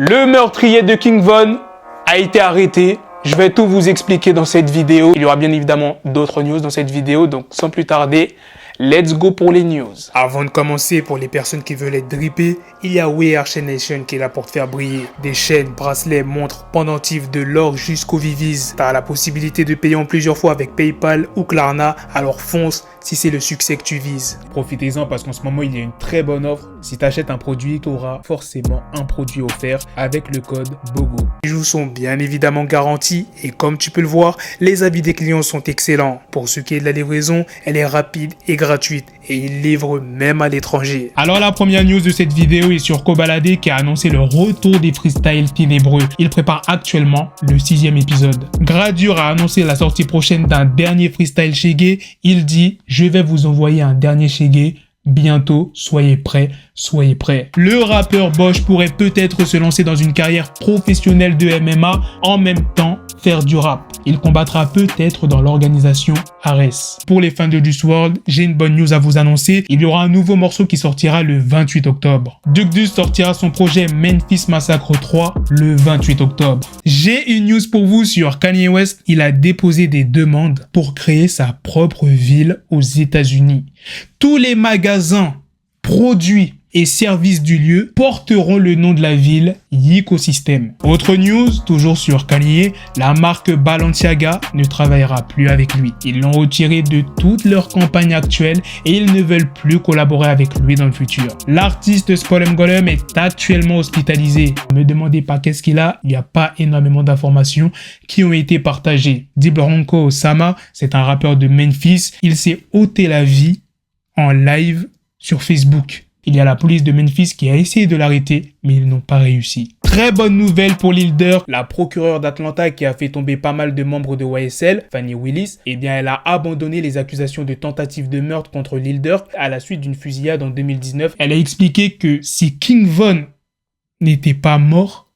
Le meurtrier de King Von a été arrêté. Je vais tout vous expliquer dans cette vidéo. Il y aura bien évidemment d'autres news dans cette vidéo. Donc sans plus tarder, let's go pour les news. Avant de commencer, pour les personnes qui veulent être drippées, il y a We Are Chain Nation qui est là pour te faire briller. Des chaînes, bracelets, montres, pendentifs, de l'or jusqu'au Viviz. Tu as la possibilité de payer en plusieurs fois avec PayPal ou Klarna. Alors fonce si c'est le succès que tu vises. Profitez-en parce qu'en ce moment, il y a une très bonne offre. Si tu achètes un produit, tu auras forcément un produit offert avec le code BOGO. Les bijoux sont bien évidemment garantis et comme tu peux le voir, les avis des clients sont excellents. Pour ce qui est de la livraison, elle est rapide et gratuite et ils livrent même à l'étranger. Alors la première news de cette vidéo est sur Kobalade qui a annoncé le retour des freestyles ténébreux. Il prépare actuellement le 6e épisode. Gradure a annoncé la sortie prochaine d'un dernier freestyle Shege. Il dit « Je vais vous envoyer un dernier Shege. Bientôt, soyez prêts, soyez prêts. » Le rappeur Bosch pourrait peut-être se lancer dans une carrière professionnelle de MMA en même temps faire du rap. Il combattra peut-être dans l'organisation Ares. Pour les fans de Juice WRLD, j'ai une bonne news à vous annoncer. Il y aura un nouveau morceau qui sortira le 28 octobre. Duck Deuce sortira son projet Memphis Massacre 3 le 28 octobre. J'ai une news pour vous sur Kanye West. Il a déposé des demandes pour créer sa propre ville aux États-Unis. Tous les magasins, produits et services du lieu porteront le nom de la ville Ecosystem. Autre news, toujours sur Kanye, la marque Balenciaga ne travaillera plus avec lui. Ils l'ont retiré de toutes leurs campagnes actuelles et ils ne veulent plus collaborer avec lui dans le futur. L'artiste Spolem Golem est actuellement hospitalisé. Ne me demandez pas qu'est-ce qu'il a, il n'y a pas énormément d'informations qui ont été partagées. Dibronco Osama, c'est un rappeur de Memphis, il s'est ôté la vie en live sur Facebook. Il y a la police de Memphis qui a essayé de l'arrêter, mais ils n'ont pas réussi. Très bonne nouvelle pour Lil Durk. La procureure d'Atlanta qui a fait tomber pas mal de membres de YSL, Fannie Willis, eh bien elle a abandonné les accusations de tentative de meurtre contre Lil Durk à la suite d'une fusillade en 2019. Elle a expliqué que si King Von n'était pas mort,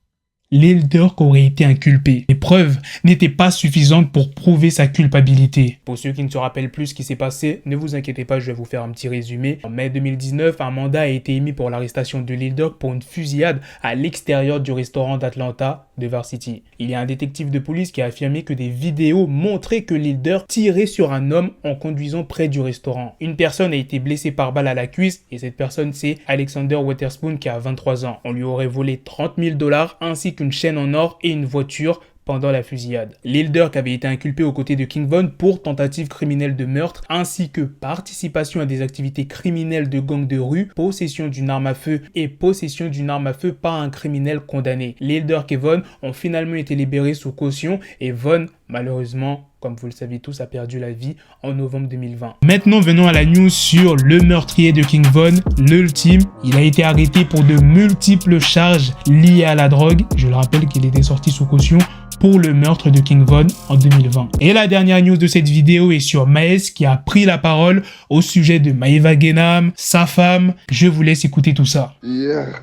Lil Durk aurait été inculpé. Les preuves n'étaient pas suffisantes pour prouver sa culpabilité. Pour ceux qui ne se rappellent plus ce qui s'est passé, ne vous inquiétez pas, je vais vous faire un petit résumé. En mai 2019, un mandat a été émis pour l'arrestation de Lil Durk pour une fusillade à l'extérieur du restaurant d'Atlanta de Varsity. Il y a un détective de police qui a affirmé que des vidéos montraient que Lil Durk tirait sur un homme en conduisant près du restaurant. Une personne a été blessée par balle à la cuisse et cette personne c'est Alexander Weatherspoon qui a 23 ans. On lui aurait volé 30 000 $ ainsi qu'une chaîne en or et une voiture pendant la fusillade. Lil Durk avait été inculpé aux côtés de King Von pour tentative criminelle de meurtre ainsi que participation à des activités criminelles de gang de rue, possession d'une arme à feu et possession d'une arme à feu par un criminel condamné. Lil Durk et Von ont finalement été libérés sous caution et Von, malheureusement, comme vous le savez tous, a perdu la vie en novembre 2020. Maintenant, venons à la news sur le meurtrier de King Von, l'ultime. Il a été arrêté pour de multiples charges liées à la drogue. Je le rappelle qu'il était sorti sous caution pour le meurtre de King Von en 2020. Et la dernière news de cette vidéo est sur Maes qui a pris la parole au sujet de Maeva Genam, sa femme. Je vous laisse écouter tout ça. Hier,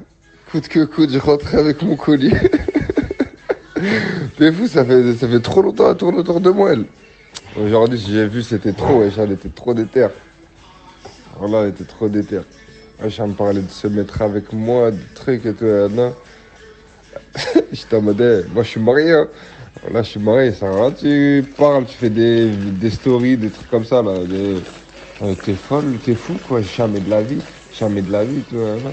coûte que coûte, je rentrais avec mon colis. T'es fou, ça fait trop longtemps à tourner autour de moi, elle. Aujourd'hui, si j'ai vu, c'était trop, wesh, elle était trop déter. Voilà, elle était trop déter. Wesh, elle me parlait de se mettre avec moi, des trucs et tout, là. J'étais en mode, moi je suis marié, hein. Là, je suis marié, ça va, tu parles, tu fais des stories, des trucs comme ça, là. T'es folle, t'es fou, quoi, jamais de la vie, tu vois, là.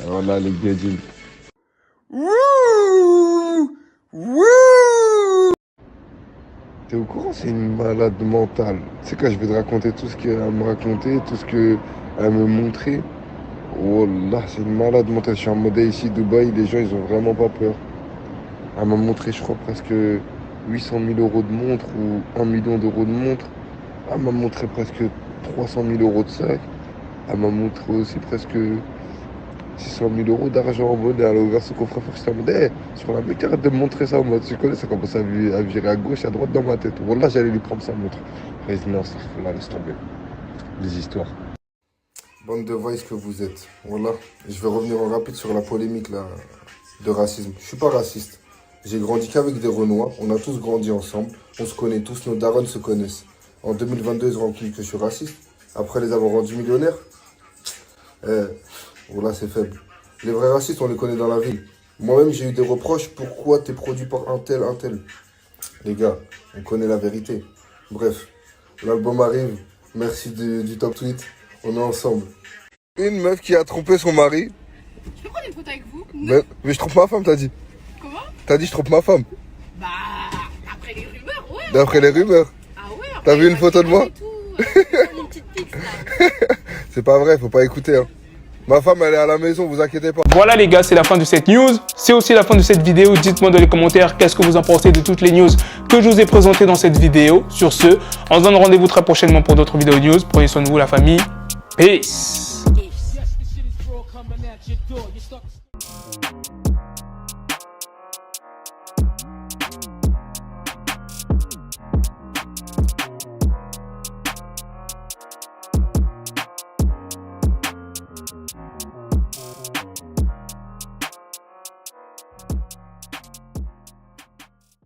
Voilà, les gadgets. T'es au courant, c'est une malade mentale. Tu sais quand je vais te raconter tout ce qu'elle me racontait, tout ce qu'elle me montrait. Oh là, c'est une malade mentale. Je suis en mode ici, Dubaï, les gens ils ont vraiment pas peur. Elle m'a montré, je crois, presque 800 000 € de montre ou 1 million d'euros de montre. Elle m'a montré presque 300 000 € de sac. Elle m'a montré aussi presque 600 000 € d'argent en monnaie. Elle a ouvert son coffre-fort. J'étais en mode, sur la mec, arrête de me montrer ça. Moi, tu connais, ça commence à virer à gauche, à droite dans ma tête. Voilà, j'allais lui prendre sa montre. Elle dit non, ça, là, laisse tomber. Les histoires. Bande de voice que vous êtes. Voilà. Je vais revenir en rapide sur la polémique là, de racisme. Je suis pas raciste. J'ai grandi qu'avec des Renois. On a tous grandi ensemble. On se connaît tous. Nos darons se connaissent. En 2022, ils ont compris que je suis raciste. Après les avoir rendus millionnaires. Voilà, c'est faible. Les vrais racistes, on les connaît dans la ville. Moi-même, j'ai eu des reproches. Pourquoi t'es produit par un tel, un tel? Les gars, on connaît la vérité. Bref, l'album arrive. Merci du top tweet. On est ensemble. Une meuf qui a trompé son mari. Je peux prendre une photo avec vous? Mais je trompe ma femme, t'as dit. Comment? T'as dit je trompe ma femme. Bah, d'après les rumeurs, ouais. D'après les rumeurs. Ah ouais. T'as vu une photo de moi? Une petite pique, là. C'est pas vrai, faut pas écouter. Hein. Ma femme, elle est à la maison, vous inquiétez pas. Voilà les gars, c'est la fin de cette news. C'est aussi la fin de cette vidéo. Dites-moi dans les commentaires qu'est-ce que vous en pensez de toutes les news que je vous ai présentées dans cette vidéo. Sur ce, on se donne rendez-vous très prochainement pour d'autres vidéos news. Prenez soin de vous la famille. Peace. Peace.